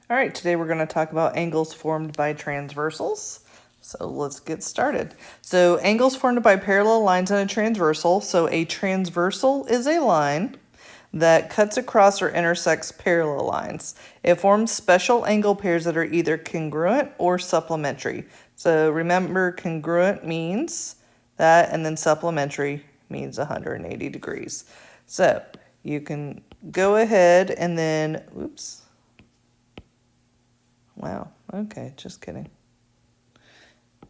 All right, today we're going to talk about angles formed by transversals. So let's get started. So angles formed by parallel lines on a transversal. So a transversal is a line that cuts across or intersects parallel lines. It forms special angle pairs that are either congruent or supplementary. So remember, congruent means that, and then supplementary means 180 degrees. So you can go ahead and then, oops. Wow, okay, just kidding.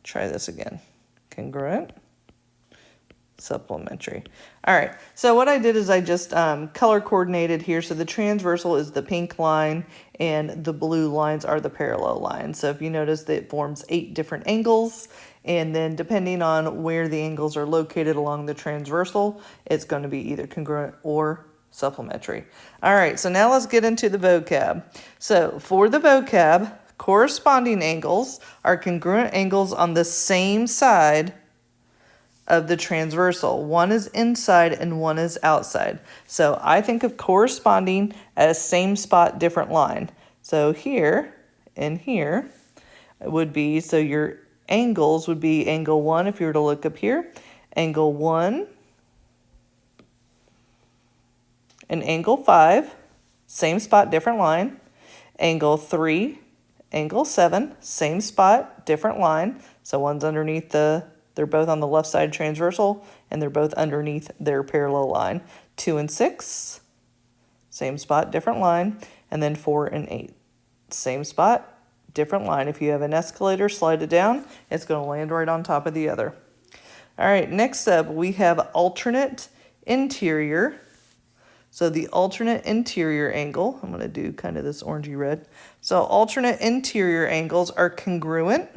Try this again. Congruent, supplementary. All right, so what I did is I just color coordinated here. So the transversal is the pink line and the blue lines are the parallel lines. So if you notice that it forms 8 different angles, and then depending on where the angles are located along the transversal, it's going to be either congruent or supplementary. All right, so now let's get into the vocab. So for the vocab, corresponding angles are congruent angles on the same side of the transversal. One is inside and one is outside. So I think of corresponding as same spot, different line. So here and here would be, so your angles would be angle 1 if you were to look up here, angle 1 and angle 5, same spot, different line, angle 3, angle 7, same spot, different line. So one's underneath they're both on the left side transversal, and they're both underneath their parallel line. 2 and 6, same spot, different line. And then 4 and 8, same spot, different line. If you have an escalator, slide it down, it's going to land right on top of the other. All right, next up, we have alternate interior. So the alternate interior angle, I'm going to do kind of this orangey red. So alternate interior angles are congruent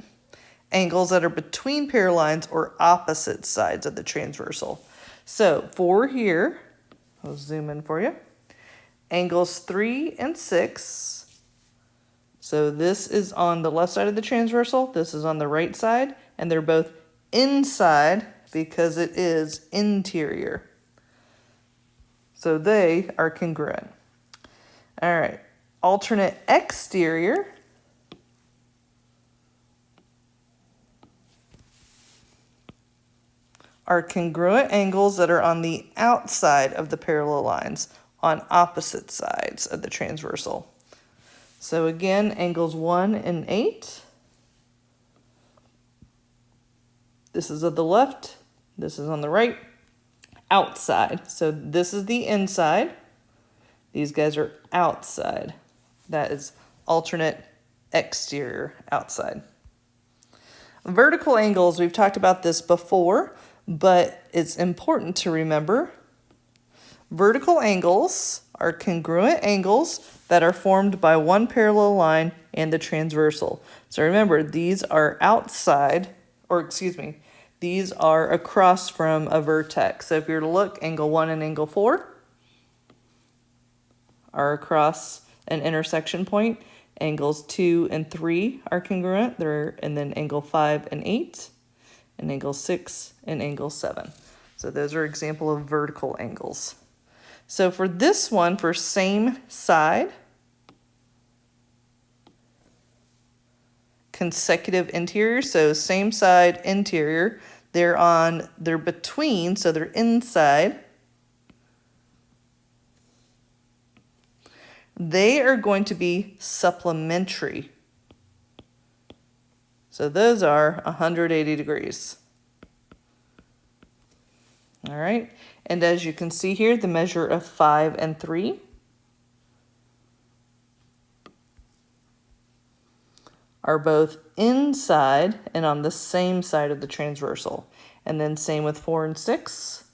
angles that are between parallel lines or opposite sides of the transversal. So for here, I'll zoom in for you. Angles 3 and 6. So this is on the left side of the transversal, this is on the right side, and they're both inside because it is interior. So they are congruent. All right, alternate exterior are congruent angles that are on the outside of the parallel lines on opposite sides of the transversal. So again, angles 1 and 8. This is on the left, this is on the right. Outside. So this is the inside. These guys are outside. That is alternate exterior, outside. Vertical angles, we've talked about this before, but it's important to remember. Vertical angles are congruent angles that are formed by one parallel line and the transversal. So remember, these are outside, or excuse me, these are across from a vertex. So if you were to look, angle 1 and angle 4 are across an intersection point. Angles 2 and 3 are congruent, and then angle 5 and 8, and angle 6 and angle 7. So those are example of vertical angles. So for this one, for same side, consecutive interior, so same side interior, they're between, so they're inside. They are going to be supplementary. So those are 180 degrees. All right, and as you can see here, the measure of 5 and 3 are both inside and on the same side of the transversal. And then same with 4 and 6,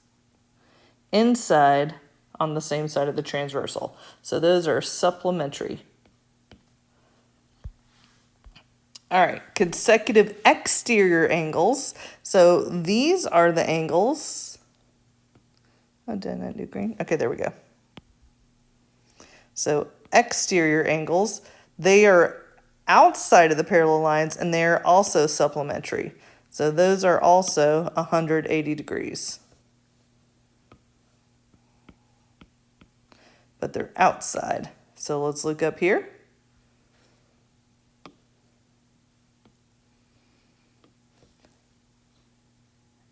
inside on the same side of the transversal. So those are supplementary. All right, consecutive exterior angles. So these are the angles. Oh, did I do green? Okay, there we go. So exterior angles, they are outside of the parallel lines and they're also supplementary. So those are also 180 degrees. But they're outside. So let's look up here.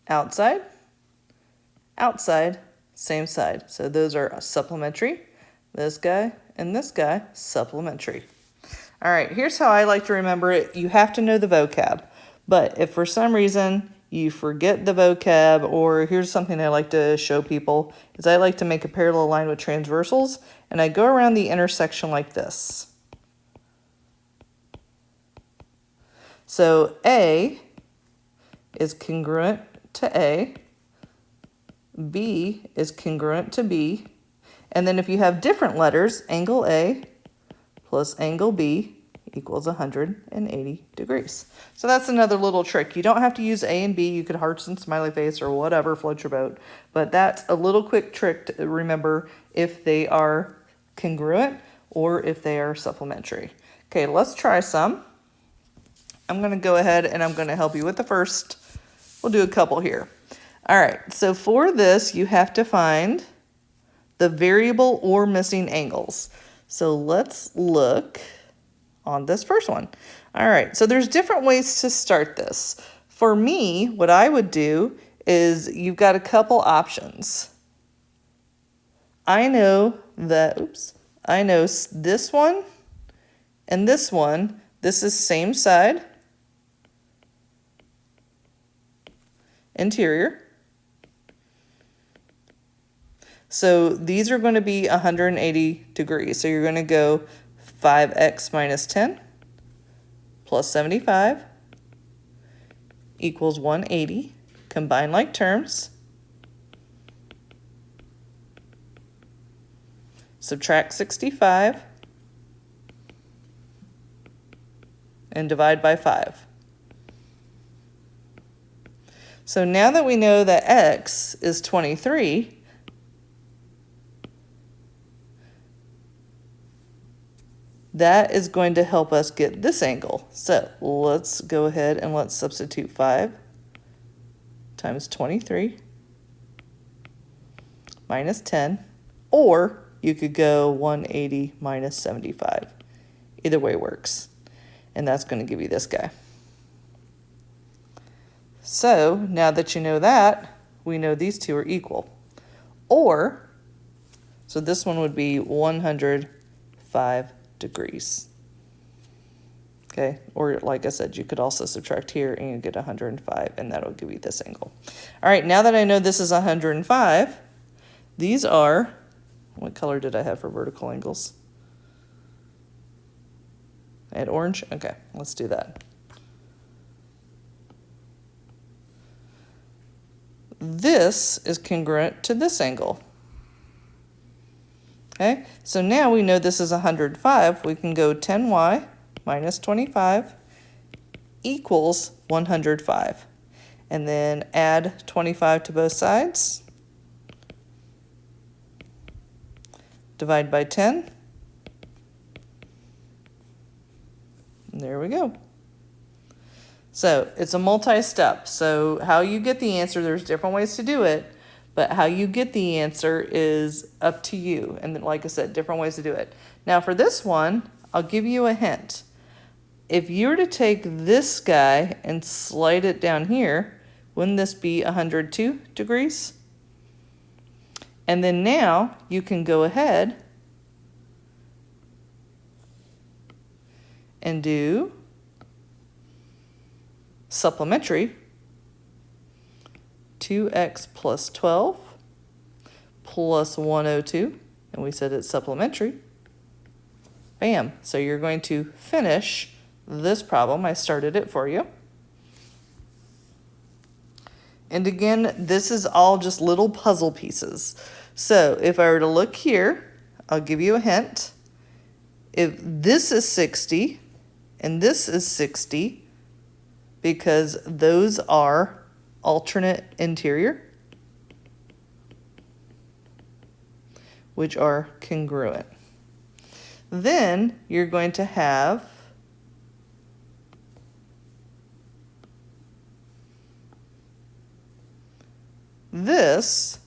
outside, outside, same side. So those are supplementary. This guy and this guy, supplementary. All right, here's how I like to remember it. You have to know the vocab. But if for some reason you forget the vocab, or here's something I like to show people, is I like to make a parallel line with transversals, and I go around the intersection like this. So A is congruent to A, B is congruent to B, and then if you have different letters, angle A plus angle B equals 180 degrees. So that's another little trick. You don't have to use A and B. You could hearts and smiley face or whatever floats your boat. But that's a little quick trick to remember if they are congruent or if they are supplementary. Okay, let's try some. I'm going to go ahead and I'm going to help you with the first. We'll do a couple here. All right, so for this, you have to find the variable or missing angles. So let's look on this first one. All right, so there's different ways to start this. For me, what I would do is you've got a couple options. I know that, I know this one and this one, this is same side, interior. So these are going to be 180 degrees. So you're going to go 5x minus 10 plus 75 equals 180. Combine like terms. Subtract 65 and divide by 5. So now that we know that x is 23, that is going to help us get this angle. So let's go ahead and let's substitute 5 times 23 minus 10, or you could go 180 minus 75. Either way works. And that's going to give you this guy. So now that you know that, we know these two are equal. Or, so this one would be 105 degrees. Okay, or like I said, you could also subtract here and you get 105, and that'll give you this angle. All right, now that I know this is 105, these are, what color did I have for vertical angles? I had orange? Okay, let's do that. This is congruent to this angle. Okay, so now we know this is 105. We can go 10y minus 25 equals 105. And then add 25 to both sides. Divide by 10. And there we go. So it's a multi-step. So how you get the answer, there's different ways to do it. But how you get the answer is up to you. And then, like I said, different ways to do it. Now for this one, I'll give you a hint. If you were to take this guy and slide it down here, wouldn't this be 102 degrees? And then now you can go ahead and do supplementary. 2x plus 12 plus 102, and we said it's supplementary. Bam. So you're going to finish this problem. I started it for you. And again, this is all just little puzzle pieces. So if I were to look here, I'll give you a hint. If this is 60 and this is 60, because those are alternate interior, which are congruent. Then you're going to have this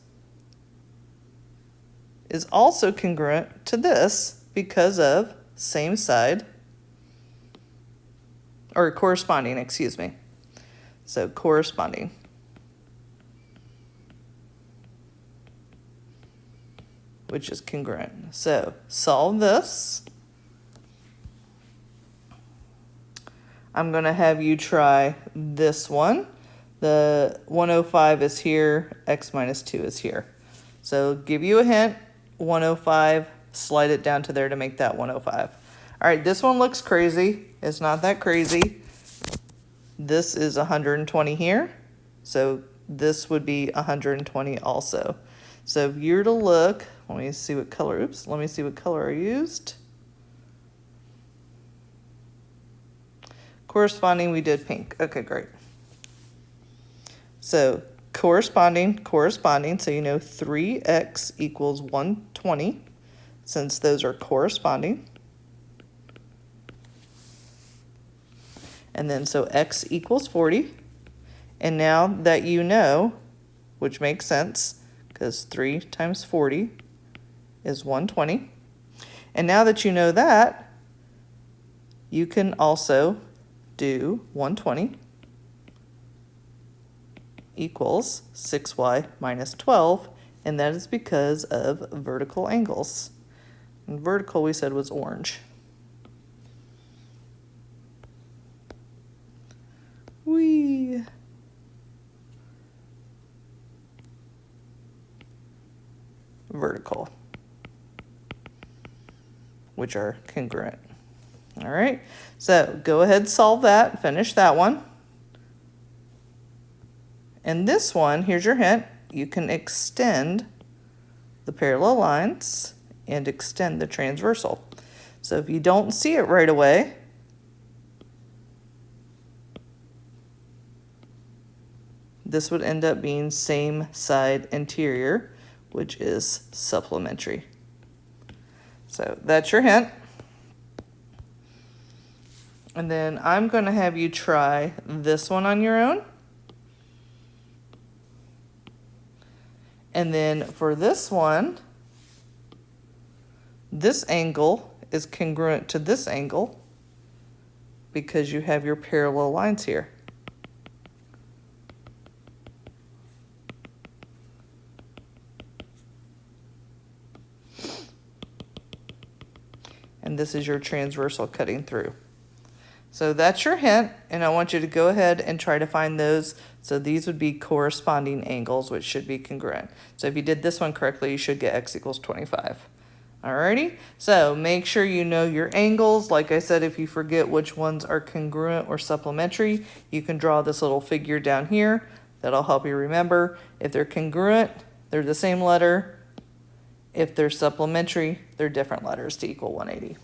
is also congruent to this because of same side, or corresponding, excuse me. So corresponding. which is congruent. So solve this. I'm going to have you try this one. The 105 is here, x minus 2 is here. So give you a hint, 105, slide it down to there to make that 105. All right, this one looks crazy. It's not that crazy. This is 120 here, so this would be 120 also. So if you're to look, let me see what color, let me see what color I used. Corresponding, we did pink. Okay, great. So corresponding, so you know 3x equals 120, since those are corresponding. And then so x equals 40. And now that you know, which makes sense, because 3 times 40 is 120. And now that you know that, you can also do 120 equals 6y minus 12, and that is because of vertical angles. And vertical we said was orange. Whee! Vertical, which are congruent. All right, so go ahead, solve that, finish that one. And this one, here's your hint, you can extend the parallel lines and extend the transversal. So if you don't see it right away, this would end up being same side interior, which is supplementary. So that's your hint. And then I'm going to have you try this one on your own. And then for this one, this angle is congruent to this angle because you have your parallel lines here. And this is your transversal cutting through. So that's your hint, and I want you to go ahead and try to find those. So these would be corresponding angles, which should be congruent. So if you did this one correctly, you should get x equals 25. Alrighty, so make sure you know your angles. Like I said, if you forget which ones are congruent or supplementary, you can draw this little figure down here. That'll help you remember. If they're congruent, they're the same letter. If they're supplementary, they're different letters to equal 180.